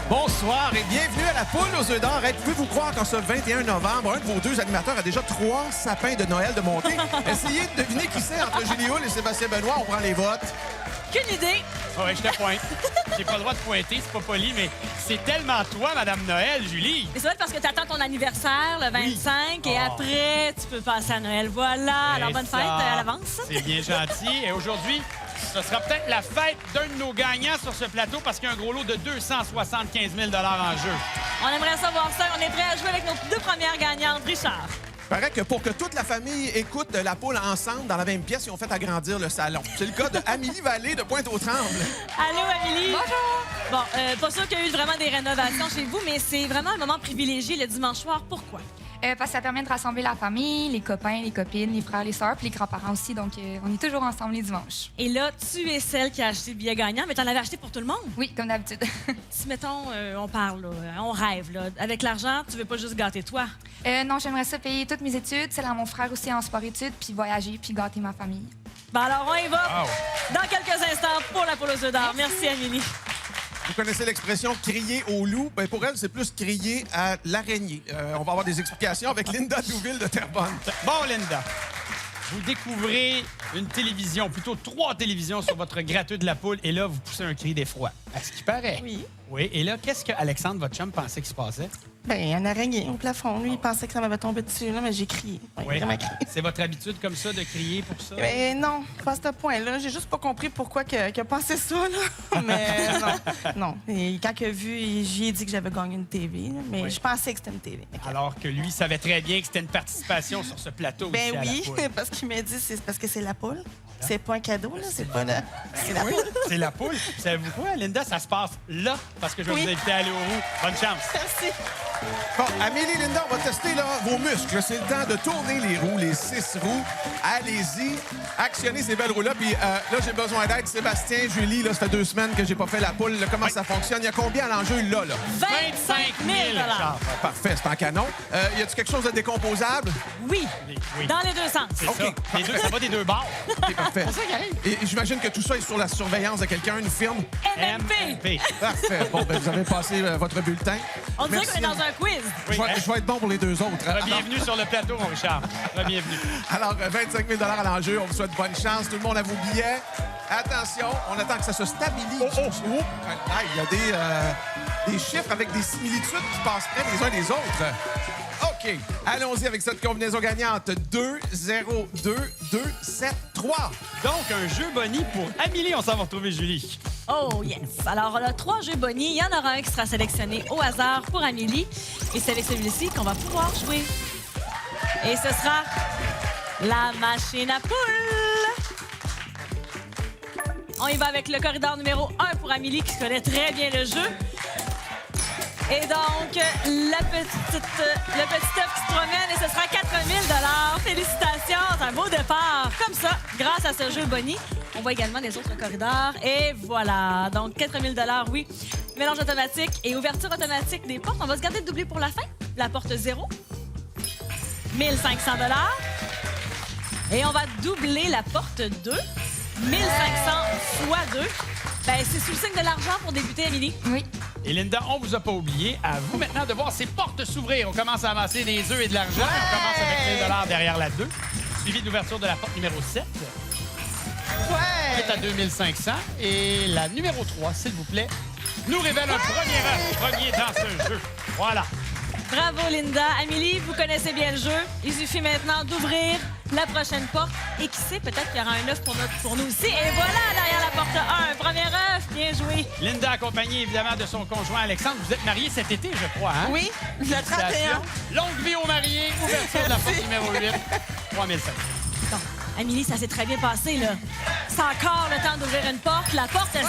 Bonsoir et bienvenue à la poule aux œufs d'or. Hey, pouvez-vous croire qu'en ce 21 novembre, un de vos deux animateurs a déjà 3 sapins de Noël de monter? Essayez de deviner qui c'est entre Julie Hull et Sébastien Benoît. On prend les votes. Qu'une idée! Ouais, je te pointe. J'ai pas le droit de pointer, c'est pas poli, mais c'est tellement toi, Madame Noël, Julie. Mais c'est vrai parce que tu attends ton anniversaire le 25 et après, tu peux passer à Noël. Voilà! Alors, bonne fête à l'avance. C'est bien gentil. Et aujourd'hui, ce sera peut-être la fête d'un de nos gagnants sur ce plateau parce qu'il y a un gros lot de 275 000 en jeu. On aimerait savoir ça. On est prêts à jouer avec nos 2 premières gagnantes. Richard. Paraît que pour que toute la famille écoute la poule ensemble dans la même pièce, ils ont fait agrandir le salon. C'est le cas de Amélie Vallée de Pointe-aux-Trembles. Allô, Amélie. Bonjour! Bon, pas sûr qu'il y a eu vraiment des rénovations chez vous, mais c'est vraiment un moment privilégié le dimanche soir. Pourquoi? Parce que ça permet de rassembler la famille, les copains, les copines, les frères, les sœurs, puis les grands-parents aussi. Donc, on est toujours ensemble les dimanches. Et là, tu es celle qui a acheté le billet gagnant, mais tu en avais acheté pour tout le monde. Oui, comme d'habitude. Si, mettons, on parle, là, on rêve, là. Avec l'argent, tu veux pas juste gâter toi. Non, j'aimerais ça payer toutes mes études, celles à mon frère aussi en sport-études, puis voyager, puis gâter ma famille. Ben alors, on y va dans quelques instants pour la poule aux œufs d'or. Merci, Amélie. Vous connaissez l'expression « crier au loup ». Ben, pour elle, c'est plus crier à l'araignée. On va avoir des explications avec Linda Douville de Terrebonne. Bon, Linda, vous découvrez une télévision, plutôt 3 télévisions sur votre gratteux de la poule, et là, vous poussez un cri d'effroi. À ce qui paraît. Oui. Oui, et là, qu'est-ce que Alexandre, votre chum, pensait qu'il se passait? Ben, un araignée au plafond. Lui, il pensait que ça m'avait tombé dessus, là, mais j'ai crié. Oui. Vraiment crié. C'est votre habitude comme ça de crier pour ça? Ben, non, pas à ce point-là. J'ai juste pas compris pourquoi qu'il a pensé ça, là. Mais non. Et quand il a vu, j'y ai dit que j'avais gagné une TV, là, mais je pensais que c'était une TV. Alors que lui savait très bien que c'était une participation sur ce plateau Ben ici à oui, la poule. parce qu'il m'a dit c'est parce que c'est la poule. C'est pas un cadeau, là. C'est pas la... C'est la Oui, poule. c'est la poule. Savez-vous quoi, Linda? Ça se passe là, parce que je vais Oui. vous inviter à aller au roux. Bonne chance. Merci. Bon, Amélie et Linda, on va tester là, vos muscles. C'est le temps de tourner les roues, les 6 roues. Allez-y, actionnez ces belles roues-là. Puis là, j'ai besoin d'aide. Sébastien, Julie, là, ça fait 2 semaines que j'ai pas fait la poule. Là, comment ça fonctionne? Il y a combien à l'enjeu là? 25 000 Charles. Parfait, c'est en canon. Y a-tu quelque chose de décomposable? Oui. Oui. Dans les 2 sens. C'est OK. ça. Les deux, ça va des 2 bords. OK, parfait. C'est ça qui arrive. Et j'imagine que tout ça est sur la surveillance de quelqu'un, une firme. MMP. Parfait. Bon, ben, vous avez passé votre bulletin. On dirait Merci. qu'on est dans un quiz. Oui, Je vais être bon pour les 2 autres. Bienvenue sur le plateau, mon Richard. Bienvenue. Alors, 25 000 à l'enjeu. On vous souhaite bonne chance. Tout le monde a vos billets. Attention, on attend que ça se stabilise. Ah, il y a des chiffres avec des similitudes qui passent près les uns des autres. OK. Allons-y avec cette combinaison gagnante. 2, 0, 2, 2, 7, 3. Donc, un jeu boni pour Amélie. On s'en va retrouver Julie. Oh yes! Alors, on a 3 jeux bonnies. Il y en aura un qui sera sélectionné au hasard pour Amélie. Et c'est avec celui-ci qu'on va pouvoir jouer. Et ce sera la machine à poule. On y va avec le corridor numéro 1 pour Amélie qui connaît très bien le jeu. Et donc, le petit œuf qui se promène et ce sera 4 000 $. Félicitations! C'est un beau départ. Comme ça, grâce à ce jeu Bonnie, on voit également les autres corridors. Et voilà. Donc, 4 000 $, oui. Mélange automatique et ouverture automatique des portes. On va se garder le doublé pour la fin. La porte 0. 1 500 $. Et on va doubler la porte 2. 1 500 fois 2. Ben, c'est sous le signe de l'argent pour débuter, Amélie. Oui. Et Linda, on vous a pas oublié. À vous maintenant de voir ces portes s'ouvrir. On commence à amasser des œufs et de l'argent. On commence avec 1 000 $ derrière la 2. Suivi de l'ouverture de la porte numéro 7. Ouais! C'est à 2 500. Et la numéro 3, s'il vous plaît, nous révèle un premier œuf. Premier dans ce jeu. Voilà. Bravo, Linda. Amélie, vous connaissez bien le jeu. Il suffit maintenant d'ouvrir la prochaine porte. Et qui sait, peut-être qu'il y aura un œuf pour nous aussi. Et voilà, derrière la porte 1, premier œuf. Bien joué. Linda, accompagnée évidemment de son conjoint Alexandre. Vous êtes mariés cet été, je crois, hein? Oui, le 31. Félicitations. Longue vie aux mariés. Ouverture de la porte numéro 8. 3 500. Bon, Amélie, ça s'est très bien passé, là. C'est encore le temps d'ouvrir une porte. La porte 6, un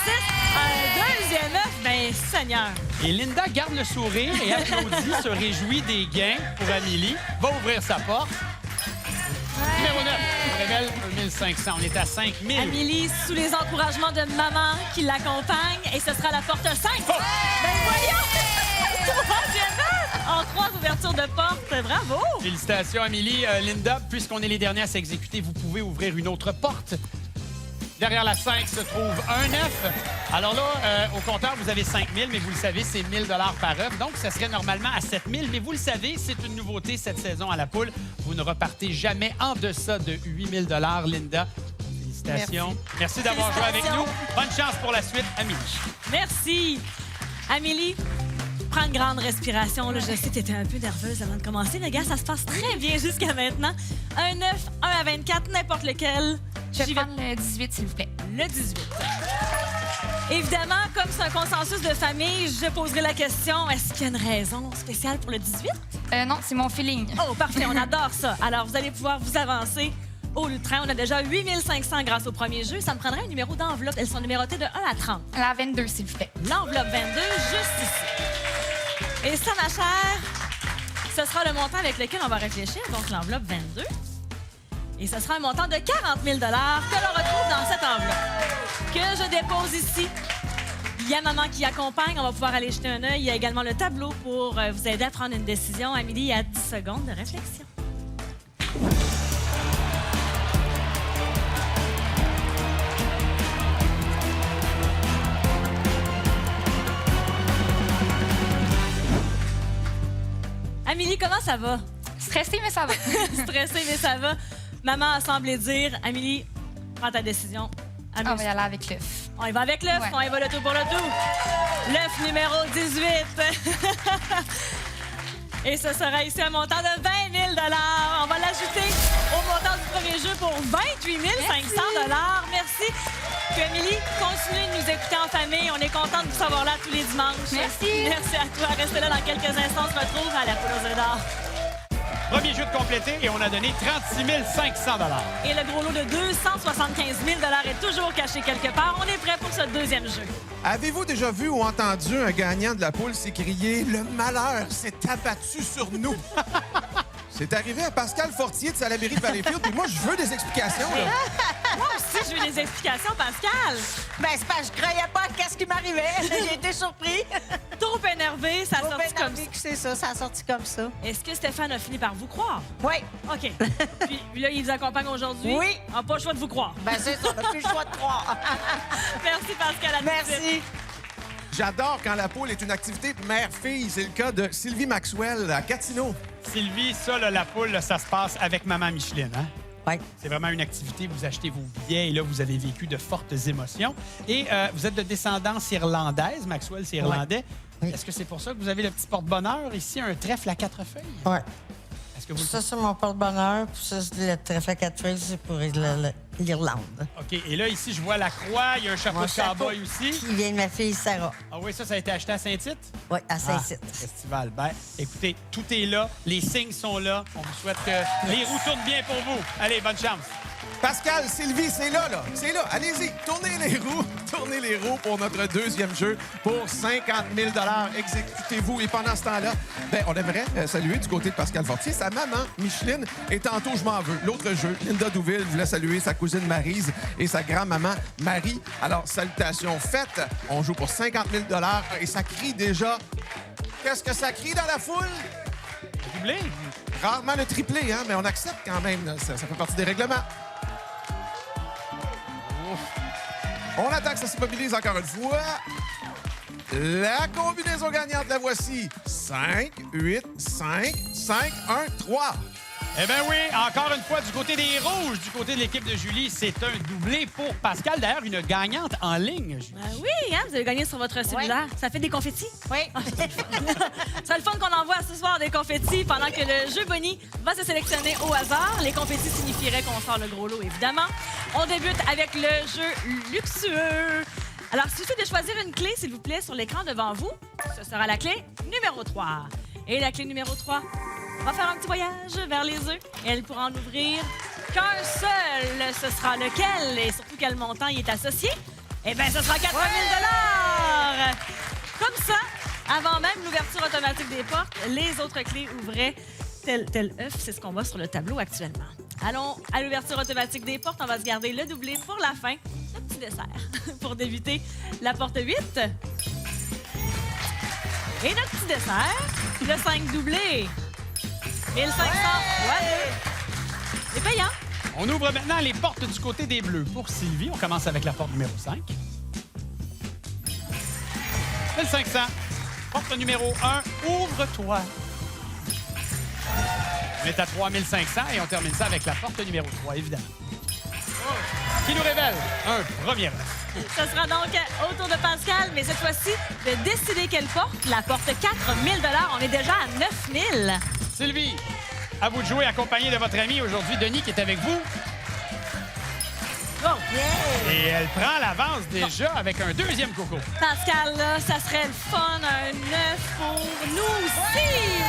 deuxième œuf. Ben, Seigneur. Et Linda garde le sourire et applaudit, se réjouit des gains pour Amélie. Va ouvrir sa porte. Numéro 9, on révèle 1 500. On est à 5 000. Amélie, sous les encouragements de maman qui l'accompagne. Et ce sera la porte 5. Oh! Ben, voyons! Troisième œuf! En 3 ouvertures de porte. Bravo! Félicitations, Amélie. Linda, puisqu'on est les derniers à s'exécuter, vous pouvez ouvrir une autre porte. Derrière la 5 se trouve un œuf. Alors là, au compteur, vous avez 5 000, mais vous le savez, c'est 1 000 par œuf. Donc, ça serait normalement à 7 000. Mais vous le savez, c'est une nouveauté cette saison à la poule. Vous ne repartez jamais en deçà de 8 000 Linda. Félicitations. Merci d'avoir joué avec nous. Bonne chance pour la suite, Amélie. Merci. Amélie, prends une grande respiration. Là, je sais que tu étais un peu nerveuse avant de commencer. Mais gars, ça se passe très bien jusqu'à maintenant. Un œuf, 1 à 24, n'importe lequel. Je vais prendre le 18, s'il vous plaît. Le 18. Évidemment, comme c'est un consensus de famille, je poserai la question, est-ce qu'il y a une raison spéciale pour le 18? Non, c'est mon feeling. Oh, parfait, on adore ça. Alors, vous allez pouvoir vous avancer au train. On a déjà 8 500 grâce au premier jeu. Ça me prendrait un numéro d'enveloppe. Elles sont numérotées de 1 à 30. La 22, s'il vous plaît. L'enveloppe 22, juste ici. Et ça, ma chère, ce sera le montant avec lequel on va réfléchir, donc l'enveloppe 22. Et ce sera un montant de 40 000 que l'on retrouve dans cette enveloppe, que je dépose ici. Il y a maman qui accompagne. On va pouvoir aller jeter un œil. Il y a également le tableau pour vous aider à prendre une décision. Amélie, il y a 10 secondes de réflexion. Amélie, comment ça va? Stressée, mais ça va. Stressée, mais ça va. Maman a semblé dire, Amélie, prends ta décision. On va y aller avec l'œuf. On y va avec l'œuf, Ouais. on y va le tout pour le tout. L'œuf numéro 18. Et ce sera ici un montant de 20 000 On va l'ajouter au montant du premier jeu pour 28 500 Merci. Puis Amélie, continuez de nous écouter en famille. On est content de vous savoir là tous les dimanches. Merci. Merci à toi. Restez là dans quelques instants. On se retrouve à la Poule aux œufs d'or. Premier jeu de complété et on a donné 36 500 Et le gros lot de 275 000 est toujours caché quelque part. On est prêt pour ce deuxième jeu. Avez-vous déjà vu ou entendu un gagnant de la poule s'écrier « Le malheur s'est abattu sur nous ». C'est arrivé à Pascal Fortier de Salaberry de Valleyfield, puis moi, je veux des explications. Là. Moi aussi, je veux des explications, Pascal. Ben, c'est parce que je croyais pas qu'est-ce qui m'arrivait. J'ai été surpris. Trop énervé, ça a Trop sorti comme énervé ça. que c'est ça, ça a sorti comme ça. Est-ce que Stéphane a fini par vous croire? Oui. OK. Puis là, il vous accompagne aujourd'hui? Oui. On n'a pas le choix de vous croire. Ben, c'est ça, on n'a plus le choix de croire. Merci, Pascal. À tout de suite. Merci. J'adore quand la poule est une activité mère-fille. C'est le cas de Sylvie Maxwell à Gatineau. Sylvie, ça, là, la poule, là, ça se passe avec Maman Micheline, hein? Oui. C'est vraiment une activité. Vous achetez vos billets et là, vous avez vécu de fortes émotions. Et vous êtes de descendance irlandaise. Maxwell, c'est irlandais. Oui. Est-ce que c'est pour ça que vous avez le petit porte-bonheur ici, un trèfle à 4 feuilles? Ouais. Est-ce que vous... Ça, c'est mon porte-bonheur. Puis ça, c'est le trèfle à 4 feuilles, c'est pour l'Irlande. OK. Et là, ici, je vois la croix. Il y a un chapeau Mon de cowboy aussi. Qui vient de ma fille Sarah. Ah oui, ça a été acheté à Saint-Tite? Oui, à Saint-Cyr. Festival. Ben, écoutez, tout est là. Les signes sont là. On vous souhaite que les roues tournent bien pour vous. Allez, bonne chance. Pascal, Sylvie, c'est là. C'est là. Allez-y, tournez les roues pour notre deuxième jeu pour 50 000 Exécutez-vous. Et pendant ce temps-là, ben, on aimerait saluer du côté de Pascal Fortier sa maman, Micheline, et tantôt, je m'en veux. L'autre jeu, Linda Douville voulait saluer sa cousine Maryse et sa grand-maman Marie. Alors, salutations faites. On joue pour 50 000 et ça crie déjà. Qu'est-ce que ça crie dans la foule? Doublé? Rarement le triplé, hein, mais on accepte quand même. Ça fait partie des règlements. On attend que ça s'immobilise encore une fois. La combinaison gagnante, la voici. 5, 8, 5, 5, 1, 3. Eh bien oui, encore une fois, du côté des rouges, du côté de l'équipe de Julie, c'est un doublé pour Pascal. D'ailleurs, une gagnante en ligne, Julie. Ben oui, hein, vous avez gagné sur votre cellulaire. Ça fait des confettis? Oui. C'est le fun qu'on envoie ce soir des confettis pendant que le jeu Bonnie va se sélectionner au hasard. Les confettis signifieraient qu'on sort le gros lot, évidemment. On débute avec le jeu luxueux. Alors, il suffit de choisir une clé, s'il vous plaît, sur l'écran devant vous. Ce sera la clé numéro 3. Et la clé numéro 3 va faire un petit voyage vers les œufs. Elle pourra en ouvrir qu'un seul. Ce sera lequel et surtout quel montant y est associé? Eh bien, ce sera 4 000 $. Comme ça, avant même l'ouverture automatique des portes, les autres clés ouvraient tel œuf. C'est ce qu'on voit sur le tableau actuellement. Allons à l'ouverture automatique des portes. On va se garder le doublé pour la fin. Le petit dessert pour débuter la porte 8. Et notre petit dessert, le 5 doublé. 1500 fois 2. C'est payant. On ouvre maintenant les portes du côté des Bleus. Pour Sylvie, on commence avec la porte numéro 5. 1500. Porte numéro 1, ouvre-toi. On est à 3500 et on termine ça avec la porte numéro 3, évidemment. Qui nous révèle un premier œuf. Ce sera donc au tour de Pascal, mais cette fois-ci, de décider quelle porte. La porte 4 000 $. On est déjà à 9 000. Sylvie, à vous de jouer accompagné de votre ami aujourd'hui, Denis, qui est avec vous. Bon. Et elle prend l'avance déjà avec un deuxième coco. Pascal, là, ça serait le fun, un 9 pour nous aussi.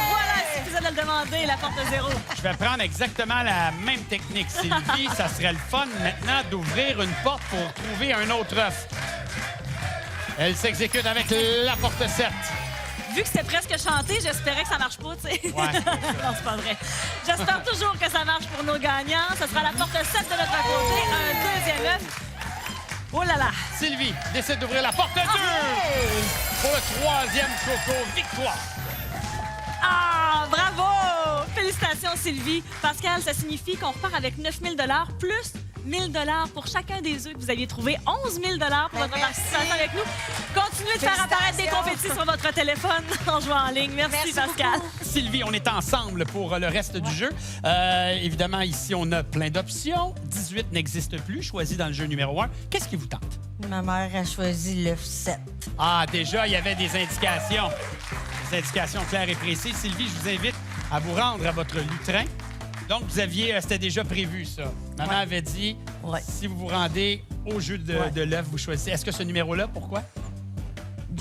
Voilà, il suffisait de le demander, la porte 0. Je vais prendre exactement la même technique, Sylvie. Ça serait le fun maintenant d'ouvrir une porte pour trouver un autre œuf. Elle s'exécute avec la porte 7. Vu que c'était presque chanté, j'espérais que ça marche pas, tu sais. Ouais. Non, c'est pas vrai. J'espère toujours que ça marche pour nos gagnants. Ce sera la porte 7 de notre côté, un deuxième œuf. Oh là là! Sylvie décide d'ouvrir la porte 2 pour le troisième coco. Victoire! Ah, bravo! Félicitations, Sylvie. Pascal, ça signifie qu'on repart avec 9 000 $ plus 1 000 $ pour chacun des œufs que vous aviez trouvé. 11 000 $ pour votre participation avec nous. Continuez de faire apparaître des confettis sur votre téléphone en jouant en ligne. Merci Pascal. Sylvie, on est ensemble pour le reste du jeu. Évidemment, ici, on a plein d'options. 18 n'existe plus, choisi dans le jeu numéro 1. Qu'est-ce qui vous tente? Ma mère a choisi le 7. Ah, déjà, il y avait des indications. Des indications claires et précises. Sylvie, je vous invite à vous rendre à votre lutrin. Donc, vous aviez... C'était déjà prévu, ça. Maman avait dit, si vous vous rendez au jeu de l'œuf, vous choisissez. Est-ce que ce numéro-là, pourquoi?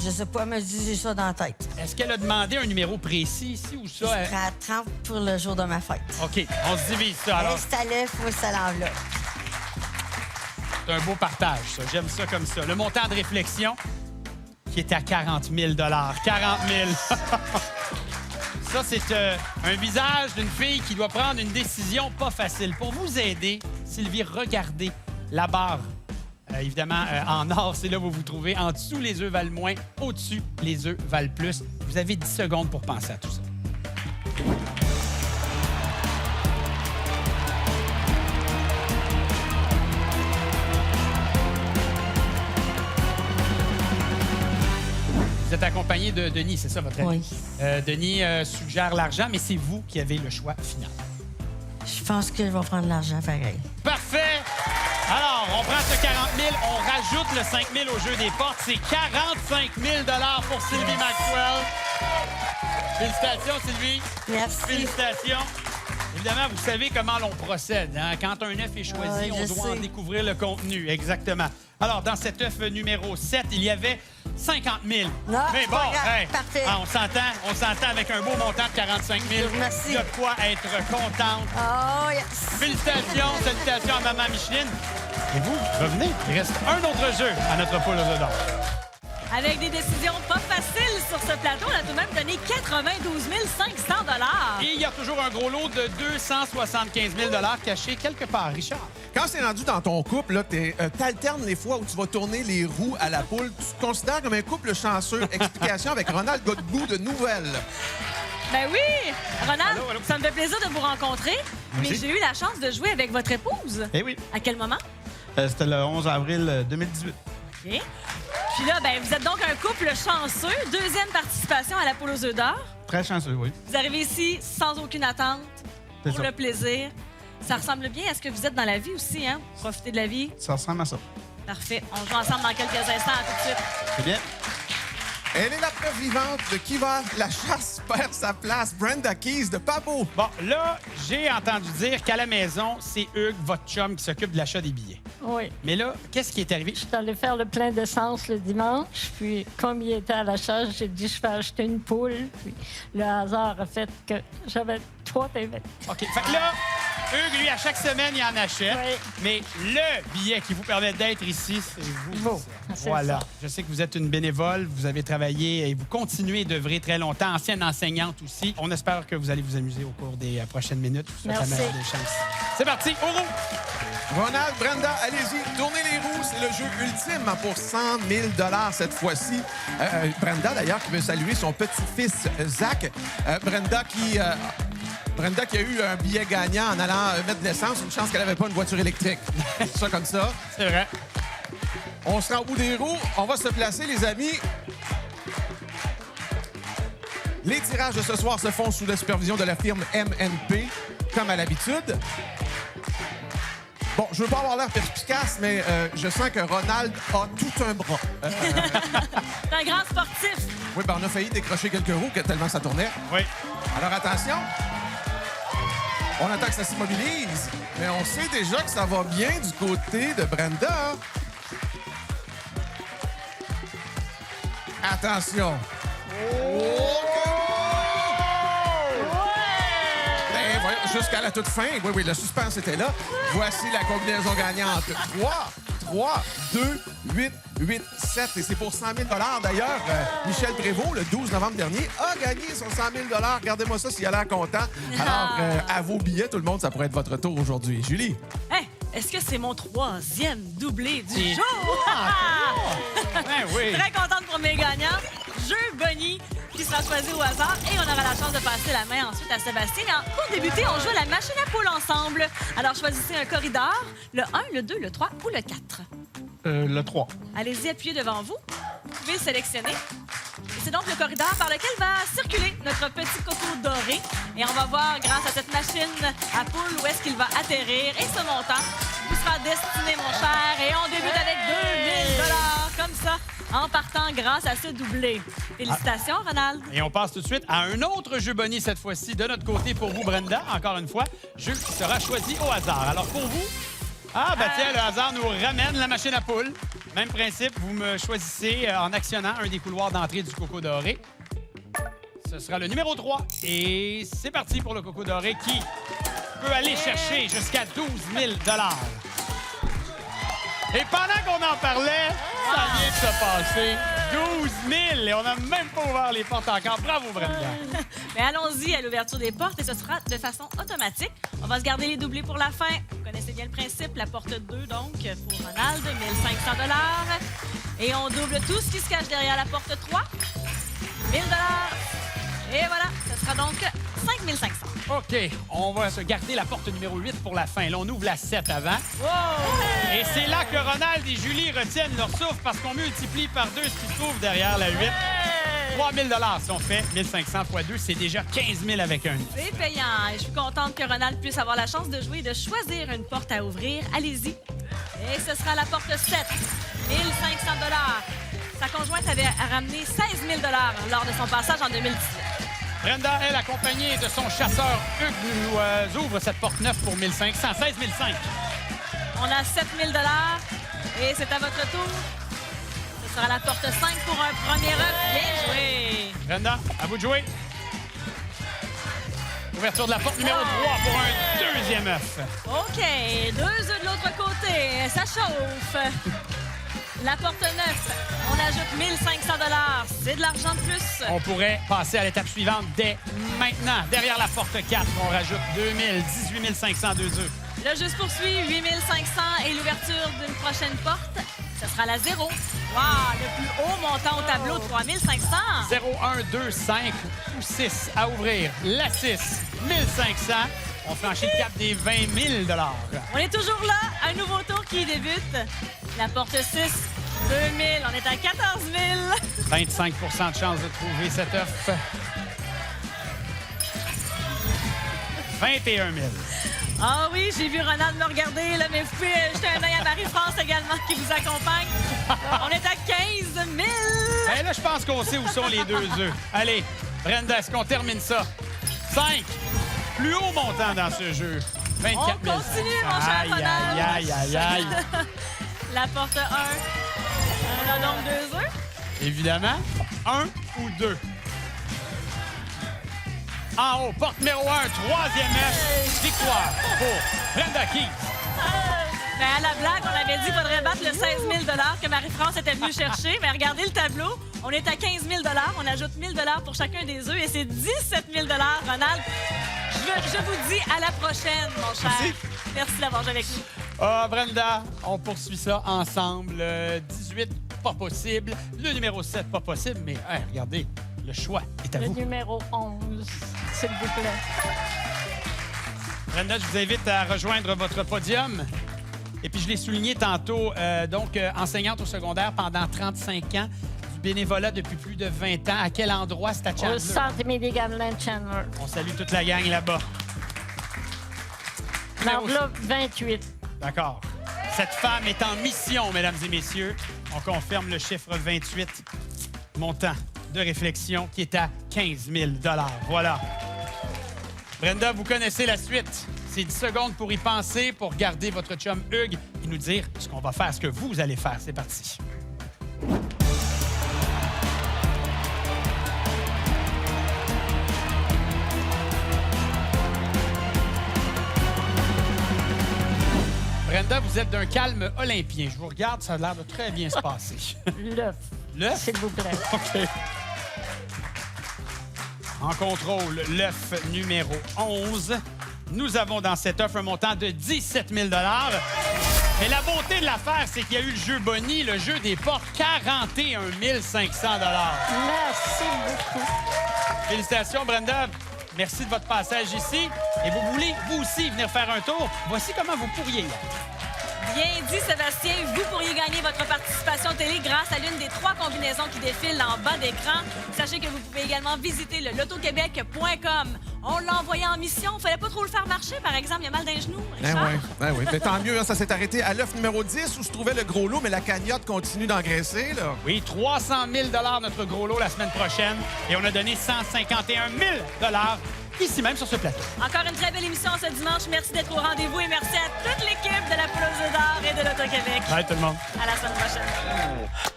Je sais pas, mais j'ai ça dans la tête. Est-ce qu'elle a demandé un numéro précis ici ou ça? Je serai à 30 pour le jour de ma fête. OK, on se divise ça. Alors, Reste à l'œuf, faut ça l'enveloppe. c'est un beau partage, ça. J'aime ça comme ça. Le montant de réflexion qui est à 40 000 40 000 Ça, c'est un visage d'une fille qui doit prendre une décision pas facile. Pour vous aider, Sylvie, regardez la barre. Évidemment, en or, c'est là où vous vous trouvez. En dessous, les œufs valent moins. Au-dessus, les œufs valent plus. Vous avez 10 secondes pour penser à tout ça. Vous êtes accompagné de Denis, c'est ça votre ami? Oui. Denis suggère l'argent, mais c'est vous qui avez le choix final. Je pense que je vais prendre l'argent pareil. Parfait! Alors, on prend ce 40 000, on rajoute le 5 000 au jeu des portes. C'est 45 000 pour Sylvie Maxwell. Félicitations, Sylvie. Merci. Félicitations. Évidemment, vous savez comment l'on procède. Hein? Quand un œuf est choisi, on doit en découvrir le contenu. Exactement. Alors, dans cet œuf numéro 7, il y avait 50 000. Non, mais bon, parfait. on s'entend avec un beau montant de 45 000. Merci. Il y a de quoi être contente. Oh, yes. Félicitations, salutations à Maman Micheline. Et vous, revenez. Il reste un autre jeu à notre poule aux œufs d'or. Avec des décisions pas faciles sur ce plateau, on a tout de même donné 92 500 $. Et il y a toujours un gros lot de 275 000 cachés quelque part. Richard? Quand c'est rendu dans ton couple, t'alternes les fois où tu vas tourner les roues à la poule. Tu te considères comme un couple chanceux. Explication avec Ronald Godbout de Nouvelles. Ben oui! Ronald, Allô? ça me fait plaisir de vous rencontrer, mais Merci. j'ai eu la chance de jouer avec votre épouse. Eh oui. À quel moment? C'était le 11 avril 2018. OK. Puis là, ben, vous êtes donc un couple chanceux. Deuxième participation à la poule aux œufs d'or. Très chanceux, oui. Vous arrivez ici sans aucune attente, C'est pour ça. le plaisir. Ça ressemble bien à ce que vous êtes dans la vie aussi, hein? Profitez de la vie. Ça ressemble à ça. Parfait. On joue ensemble dans quelques instants. À tout de suite. C'est bien. Elle est la preuve vivante de qui va la chasse perd sa place. Brenda Keys de Pabo. Bon, là, j'ai entendu dire qu'à la maison, c'est Hugues, votre chum, qui s'occupe de l'achat des billets. Oui. Mais là, qu'est-ce qui est arrivé? Je suis allée faire le plein d'essence le dimanche. Puis, comme il était à la chasse, j'ai dit je vais acheter une poule. Puis, le hasard a fait que j'avais 3 TV. OK. Fait que là, Hugues, lui, à chaque semaine, il en achète. Oui. Mais le billet qui vous permet d'être ici, c'est vous. Vous. C'est Voilà. ça. Je sais que vous êtes une bénévole, vous avez travaillé et vous continuez d'œuvrer très longtemps, ancienne enseignante aussi. On espère que vous allez vous amuser au cours des prochaines minutes. Je vous souhaite la Merci. meilleure des chances. C'est parti, au roux! Ronald, Brenda, allez-y, tournez les roues. C'est le jeu ultime pour 100 000 cette fois-ci. Brenda, d'ailleurs, qui veut saluer son petit-fils, Zach. Brenda qui Brenda qui a eu un billet gagnant en allant mettre de l'essence, une chance qu'elle n'avait pas une voiture électrique. Ça comme ça. C'est vrai. On se rend au bout des roues. On va se placer, les amis. Les tirages de ce soir se font sous la supervision de la firme MNP, comme à l'habitude. Bon, je veux pas avoir l'air perspicace, mais je sens que Ronald a tout un bras. C'est un grand sportif. Oui, ben on a failli décrocher quelques roues tellement ça tournait. Oui. Alors attention. On attend que ça s'immobilise, mais on sait déjà que ça va bien du côté de Brenda. Attention. Ben, voyons, jusqu'à la toute fin. Oui, oui, le suspense était là. Voici la combinaison gagnante. 3, 2, 8, 8, 7. Et c'est pour 100 000 d'ailleurs. Michel Prévost, le 12 novembre dernier, a gagné son 100 000 Regardez-moi ça s'il a l'air content. Alors, à vos billets, tout le monde, ça pourrait être votre tour aujourd'hui. Julie? Hey, est-ce que c'est mon 3e doublé du jour? Ben oui. Très contente pour mes gagnants. Jeu Bonnie qui sera choisi au hasard et on aura la chance de passer la main ensuite à Sébastien. Mais pour débuter, on joue à la machine à poule ensemble. Alors choisissez un corridor, le 1, le 2, le 3 ou le 4. Le 3. Allez-y, appuyez devant vous. Vous pouvez sélectionner. Et c'est donc le corridor par lequel va circuler notre petit coco doré. Et on va voir, grâce à cette machine à poule, où est-ce qu'il va atterrir. Et ce montant vous sera destiné, mon cher. Et on débute avec 2000 $, comme ça, en partant grâce à ce doublé. Félicitations, Ronald. Et on passe tout de suite à un autre jeu Bonnie, cette fois-ci, de notre côté pour vous, Brenda. Encore une fois, jeu qui sera choisi au hasard. Alors, pour vous... Ah, ben tiens, le hasard nous ramène la machine à poule. Même principe, vous me choisissez en actionnant un des couloirs d'entrée du Coco Doré. Ce sera le numéro 3. Et c'est parti pour le Coco Doré qui peut aller chercher jusqu'à 12 000 $. Et pendant qu'on en parlait, ça vient de se passer. 12 000 et on n'a même pas ouvert les portes encore. Bravo, Brenda. Mais allons-y à l'ouverture des portes et ce sera de façon automatique. On va se garder les doublés pour la fin. Vous connaissez bien le principe. La porte 2, donc, pour Ronald, 1 500 $. Et on double tout ce qui se cache derrière la porte 3. 1 000 $. Et voilà, ce sera donc 5 500. OK, on va se garder la porte numéro 8 pour la fin. Là, on ouvre la 7 avant. Wow! Et c'est là que Ronald et Julie retiennent leur souffle parce qu'on multiplie par 2 ce qui se trouve derrière la 8. 3 000 $ si on fait 1 500 x 2, c'est déjà 15 000 avec un. C'est payant. Et je suis contente que Ronald puisse avoir la chance de jouer et de choisir une porte à ouvrir. Allez-y. Et ce sera la porte 7. 1 500 $. Sa conjointe avait ramené 16 000 $ lors de son passage en 2018. Brenda, elle, accompagnée de son chasseur Hugues, nous ouvre cette porte 9 pour 1 500. 16 500. On a 7 000 $ et c'est à votre tour. Ce sera la porte 5 pour un premier œuf. Bien joué. Brenda, à vous de jouer. Ouverture de la porte numéro 3 pour un deuxième œuf. OK. 2 œufs de l'autre côté. Ça chauffe. La porte 9, on ajoute 1 500 $. C'est de l'argent de plus. On pourrait passer à l'étape suivante dès maintenant. Derrière la porte 4, on rajoute 2 000, 18 500, 2 œufs. Le jeu se poursuit, 8 500 et l'ouverture d'une prochaine porte, ce sera la 0. Wow, le plus haut montant au tableau, 3 500. 0, 1, 2, 5 ou 6 à ouvrir. La 6, 1 500. On franchit le cap des 20 000 $. On est toujours là, un nouveau tour qui débute. La porte 6, 2 000, on est à 14 000. 25 de chance de trouver cet œuf. 21 000. Ah oui, j'ai vu Ronald me regarder, là, mais vous pouvez jeter un œil à Marie-France également qui vous accompagne. On est à 15 000. Ben là, je pense qu'on sait où sont les 2 œufs. Allez, Brenda, est-ce qu'on termine ça? 5. Plus haut montant dans ce jeu. 24 000. On continue, mon cher Aïe, Ronald. aïe, aïe, aïe. La porte 1. On a donc 2 œufs. Évidemment, 1 ou 2. En haut, porte numéro 1, 3e œuf. Victoire pour Brenda Keith. Mais à la blague, on avait dit qu'il faudrait battre le 16 000 $ que Marie-France était venue chercher. Mais regardez le tableau. On est à 15 000 $. On ajoute 1 000 $ pour chacun des œufs et c'est 17 000 $. Ronald, je vous dis à la prochaine, mon cher. Merci d'avoir joué avec nous. Ah, Brenda, on poursuit ça ensemble. 18, pas possible. Le numéro 7, pas possible. Mais regardez, le choix est à Le vous. numéro 11, s'il vous plaît. Brenda, je vous invite à rejoindre votre podium. Et puis, je l'ai souligné tantôt, enseignante au secondaire pendant 35 ans, du bénévolat depuis plus de 20 ans. À quel endroit c'est à Chandler? Au centre Milligan-Land Chandler. On salue toute la gang là-bas. L'enveloppe 28. D'accord. Cette femme est en mission, mesdames et messieurs. On confirme le chiffre 28. Montant de réflexion qui est à 15 000 $. Voilà. Brenda, vous connaissez la suite. C'est 10 secondes pour y penser, pour garder votre chum Hugues et nous dire ce qu'on va faire, ce que vous allez faire. C'est parti. Brenda, vous êtes d'un calme olympien. Je vous regarde, ça a l'air de très bien se passer. L'œuf. L'œuf? S'il vous plaît. OK. En contrôle, l'œuf numéro 11. Nous avons dans cet œuf un montant de 17 000 $. Mais la beauté de l'affaire, c'est qu'il y a eu le jeu Bonnie, le jeu des portes, 41 500 $. Merci beaucoup. Félicitations, Brenda. Merci de votre passage ici. Et vous voulez, vous aussi, venir faire un tour? Voici comment vous pourriez y aller. Bien dit, Sébastien. Vous pourriez gagner votre participation télé grâce à l'une des 3 combinaisons qui défilent en bas d'écran. Sachez que vous pouvez également visiter le lotoquebec.com. On l'a envoyé en mission. Il fallait pas trop le faire marcher, par exemple. Il y a mal d'un genou. Richard? Oui. Mais tant mieux, hein, ça s'est arrêté à l'œuf numéro 10 où se trouvait le gros lot, mais la cagnotte continue d'engraisser, là. Oui, 300 000 $ notre gros lot la semaine prochaine. Et on a donné 151 000 $ ici même sur ce plateau. Encore une très belle émission ce dimanche. Merci d'être au rendez-vous et merci à toute l'équipe de la Poule aux œufs d'or et de l'Auto-Québec. Bye tout le monde. À la semaine prochaine.